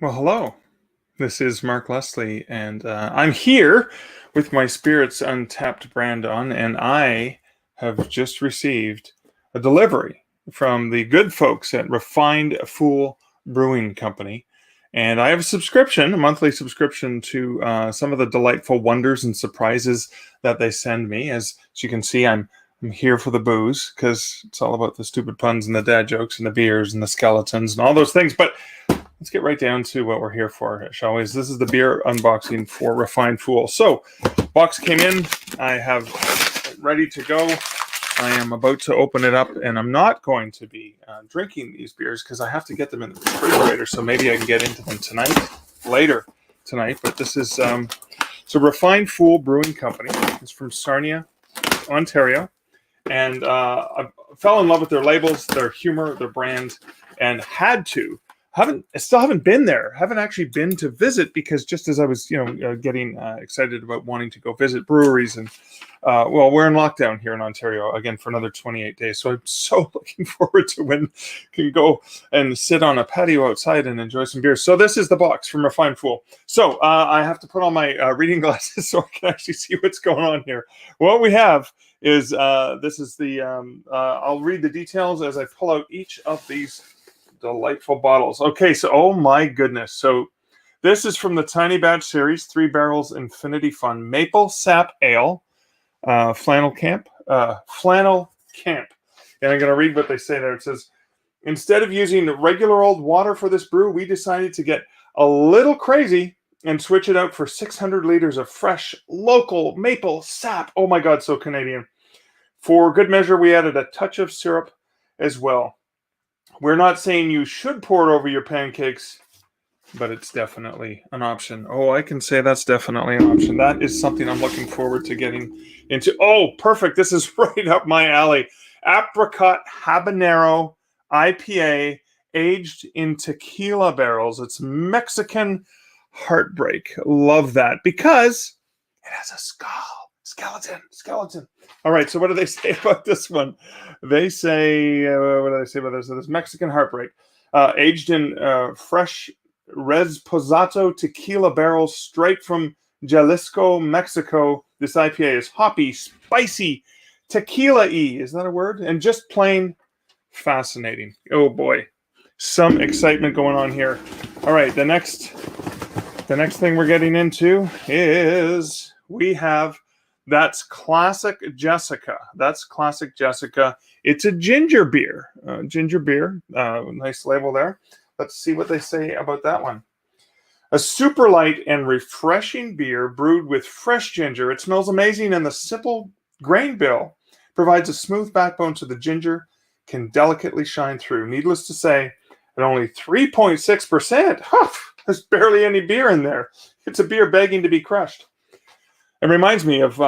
Well, hello. This is Mark Leslie, and I'm here with my Spirits Untapped brand on, and I have just received a delivery from the good folks at Refined Fool Brewing Company. And I have a subscription, a monthly subscription to some of the delightful wonders and surprises that they send me. As you can see, I'm here for the booze because it's all about the stupid puns and the dad jokes and the beers and the skeletons and all those things. But let's get right down to what we're here for, shall we? This is the beer unboxing for Refined Fool. So, box came in. I have it ready to go. I am about to open it up, and I'm not going to be drinking these beers because I have to get them in the refrigerator. So maybe I can get into them later tonight. But this is so Refined Fool Brewing Company. It's from Sarnia, Ontario, and I fell in love with their labels, their humor, their brand, and still haven't been there. Haven't actually been to visit because just as I was, getting excited about wanting to go visit breweries, and we're in lockdown here in Ontario again for another 28 days. So I'm so looking forward to when I can go and sit on a patio outside and enjoy some beers. So this is the box from Refined Fool. So I have to put on my reading glasses so I can actually see what's going on here. What we have is this is the. I'll read the details as I pull out each of these delightful bottles. Okay, so oh my goodness. So this is from the Tiny Batch series, 3 Barrels Infinity Fun Maple Sap Ale, Flannel Camp. And I'm going to read what they say there. It says, instead of using regular old water for this brew, we decided to get a little crazy and switch it out for 600 liters of fresh, local maple sap. Oh my God, so Canadian. For good measure, we added a touch of syrup as well. We're not saying you should pour it over your pancakes, but it's definitely an option. Oh, I can say that's definitely an option. That is something I'm looking forward to getting into. Oh, perfect. This is right up my alley. Apricot Habanero IPA aged in tequila barrels. It's Mexican Heartbreak. Love that because it has a skeleton. All right, so what do they say about this one? They say, what do they say about this? So this Mexican Heartbreak, aged in fresh Reposado tequila barrels straight from Jalisco, Mexico. This IPA is hoppy, spicy, tequila-y. Is that a word? And just plain fascinating. Oh boy, some excitement going on here. All right, the next thing we're getting into is we have That's Classic Jessica. It's a ginger beer. Nice label there. Let's see what they say about that one. A super light and refreshing beer brewed with fresh ginger. It smells amazing, and the simple grain bill provides a smooth backbone so the ginger can delicately shine through. Needless to say, at only 3.6%, there's barely any beer in there. It's a beer begging to be crushed. It reminds me of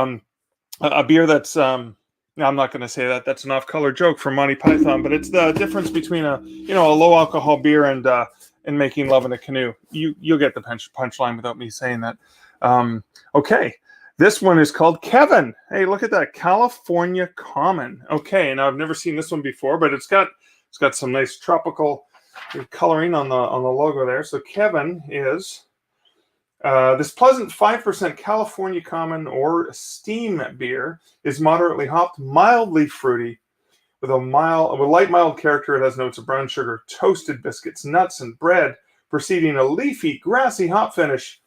a beer that's, I'm not going to say that. That's an off-color joke from Monty Python, but it's the difference between a low-alcohol beer and making love in a canoe. You'll get the punchline without me saying that. Okay, this one is called Kevin. Hey, look at that, California Common. Okay, now I've never seen this one before, but it's got some nice tropical coloring on the logo there. So Kevin is. This pleasant 5% California Common or Steam beer is moderately hopped, mildly fruity, with a light mild character. It has notes of brown sugar, toasted biscuits, nuts, and bread, preceding a leafy, grassy hop finish.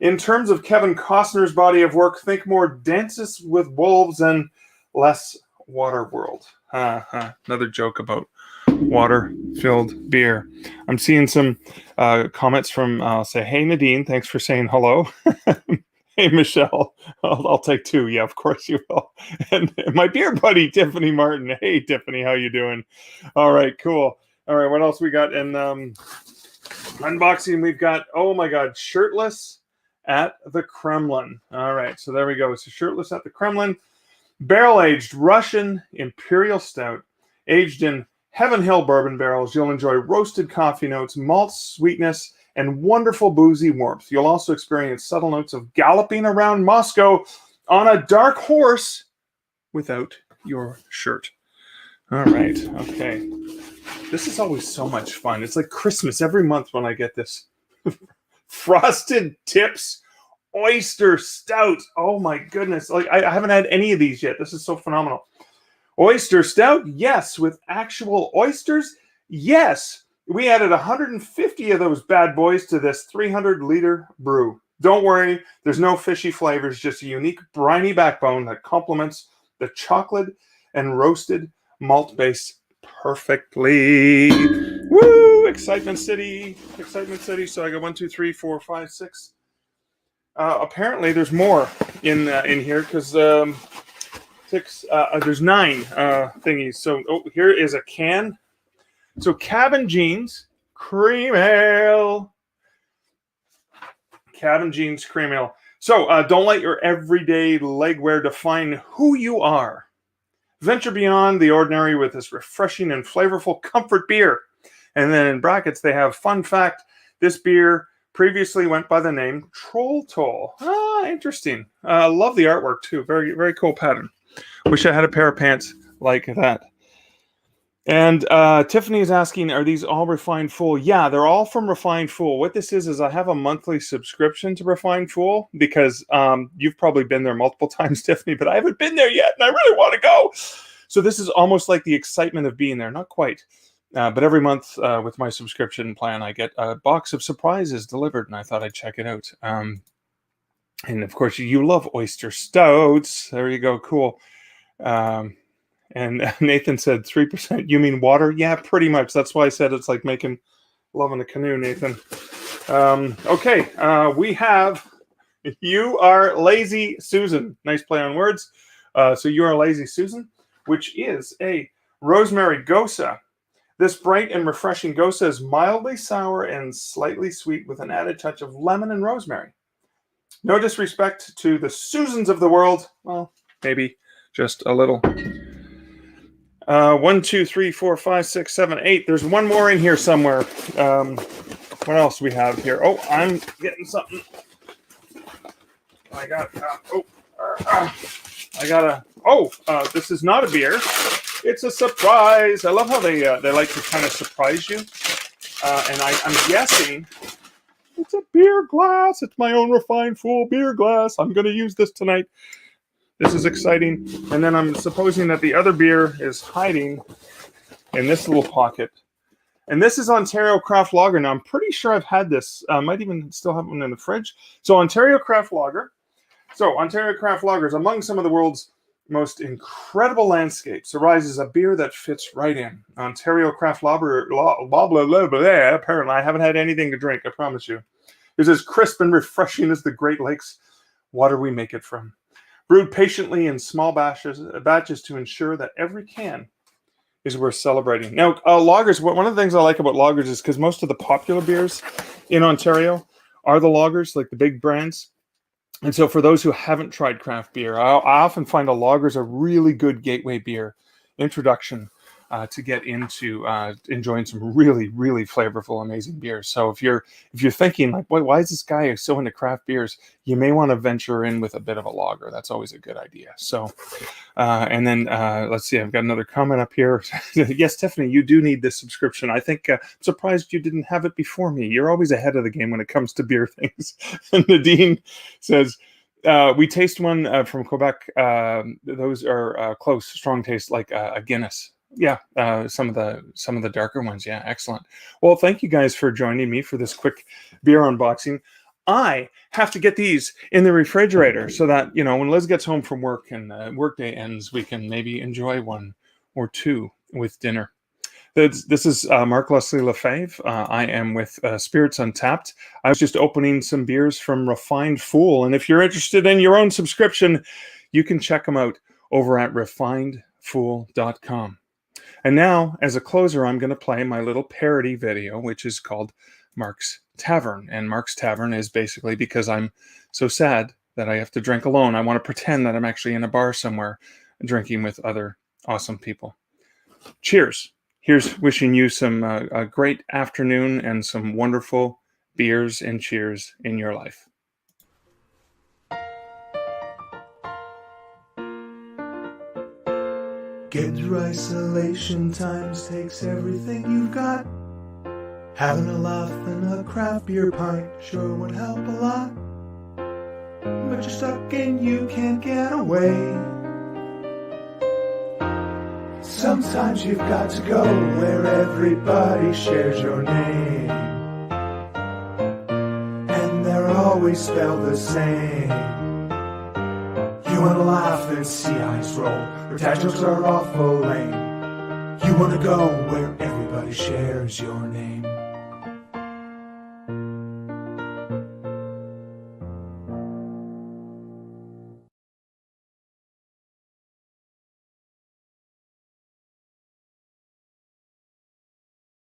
In terms of Kevin Costner's body of work, think more Dances with Wolves and less Waterworld. Another joke about water-filled beer. I'm seeing some comments from, I'll say, hey, Nadine, thanks for saying hello. Hey, Michelle, I'll take 2. Yeah, of course you will. And my beer buddy, Tiffany Martin. Hey, Tiffany, how you doing? All right, cool. All right, what else we got in unboxing? We've got, oh my God, Shirtless at the Kremlin. All right, so there we go. It's a Shirtless at the Kremlin. Barrel-aged Russian Imperial Stout, aged in Heaven Hill bourbon barrels. You'll enjoy roasted coffee notes, malt sweetness, and wonderful boozy warmth. You'll also experience subtle notes of galloping around Moscow on a dark horse without your shirt. All right, okay. This is always so much fun. It's like Christmas every month when I get this Frosted Tips Oyster Stout. Oh my goodness. Like I haven't had any of these yet. This is so phenomenal. Oyster Stout, yes. With actual oysters, yes. We added 150 of those bad boys to this 300-liter brew. Don't worry, there's no fishy flavors, just a unique briny backbone that complements the chocolate and roasted malt base perfectly. Woo! Excitement City. Excitement City. So I got 1, 2, 3, 4, 5, 6. Apparently there's more in here because there's 9 thingies. So here is a can. So Cabin Jeans Cream Ale. Cabin Jeans Cream Ale. So don't let your everyday legwear define who you are. Venture beyond the ordinary with this refreshing and flavorful comfort beer. And then in brackets, they have fun fact. This beer previously went by the name Troll Toll. Ah, interesting. Love the artwork too. Very, very cool pattern. Wish I had a pair of pants like that. And Tiffany is asking, are these all Refined Fool? Yeah, they're all from Refined Fool. What this is I have a monthly subscription to Refined Fool because you've probably been there multiple times, Tiffany, but I haven't been there yet, and I really want to go. So this is almost like the excitement of being there. Not quite. But every month with my subscription plan, I get a box of surprises delivered, and I thought I'd check it out. And, of course, you love oyster stouts. There you go. Cool. And Nathan said 3%. You mean water? Yeah, pretty much. That's why I said it's like making love in a canoe, Nathan. Okay, we have You Are Lazy Susan. Nice play on words. So You Are Lazy Susan, which is a rosemary gosa. This bright and refreshing gosa is mildly sour and slightly sweet with an added touch of lemon and rosemary. No disrespect to the Susans of the world. Well, maybe just a little. 1, 2, 3, 4, 5, 6, 7, 8. There's one more in here somewhere. What else do we have here? Oh, I'm getting something. I got. This is not a beer. It's a surprise. I love how they like to kind of surprise you. And I'm guessing it's a beer glass. It's my own Refined Fool beer glass. I'm going to use this tonight. This is exciting. And then I'm supposing that the other beer is hiding in this little pocket. And this is Ontario Craft Lager. Now, I'm pretty sure I've had this. I might even still have one in the fridge. So Ontario Craft Lager. So Ontario Craft Lager is among some of the world's most incredible landscapes. Arises a beer that fits right in. Ontario Craft Lager, blah, blah, blah, blah, blah. Apparently, I haven't had anything to drink, I promise you. It's as crisp and refreshing as the Great Lakes water we make it from. Brewed patiently in small batches to ensure that every can is worth celebrating. Now, lagers, one of the things I like about lagers is because most of the popular beers in Ontario are the lagers, like the big brands. And so for those who haven't tried craft beer, I often find a lager is a really good gateway beer introduction to get into enjoying some really, really flavorful, amazing beers. So if you're thinking like, boy, why is this guy so into craft beers? You may want to venture in with a bit of a lager. That's always a good idea. So, and then let's see, I've got another comment up here. Yes, Tiffany, you do need this subscription. I think I'm surprised you didn't have it before me. You're always ahead of the game when it comes to beer things. And Nadine says, we taste one from Quebec. Those are close, strong taste, like a Guinness. Yeah, some of the darker ones. Yeah, excellent. Well, thank you guys for joining me for this quick beer unboxing. I have to get these in the refrigerator so that, when Liz gets home from work and workday ends, we can maybe enjoy one or two with dinner. This is Mark Leslie Lefebvre. I am with Spirits Untapped. I was just opening some beers from Refined Fool. And if you're interested in your own subscription, you can check them out over at refinedfool.com. And now, as a closer, I'm going to play my little parody video, which is called Mark's Tavern. And Mark's Tavern is basically because I'm so sad that I have to drink alone. I want to pretend that I'm actually in a bar somewhere drinking with other awesome people. Cheers. Here's wishing you some a great afternoon and some wonderful beers and cheers in your life. Get through isolation times takes everything you've got. Having a laugh and a craft beer pint sure would help a lot. But you're stuck and you can't get away. Sometimes you've got to go where everybody shares your name, and they're always spelled the same. You wanna laugh and see eyes roll, where dad jokes are awful lame. You wanna go where everybody shares your name.